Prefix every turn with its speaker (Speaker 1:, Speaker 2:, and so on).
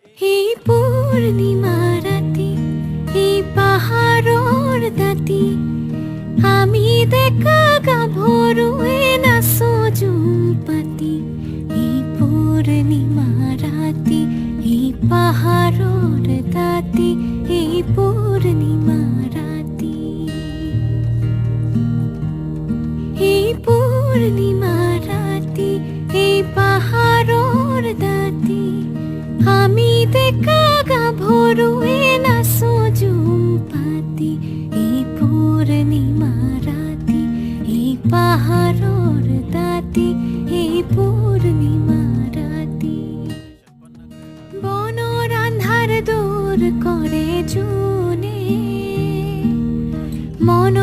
Speaker 1: এই পূর্ণিমা রাতি, এই পাহাড়র দাতি, আমি দেখা গাভরুয়ে না সজুম পাতি। এই পূর্ণিমা রাতি, এই পাহাড়র দাতি, এই পূর্ণিমা রাতি, এই পূর্ণিমা রাতি, এই পাহাড়র দাতি, আমি দেখা গাভরুয়ে না সজুম পাতি। এই পূর্ণিমা রাতি, এই পাহাড়র দাতি, এই পূর্ণিমা রাতি। বনর আন্ধার দূর করে জুনে, মন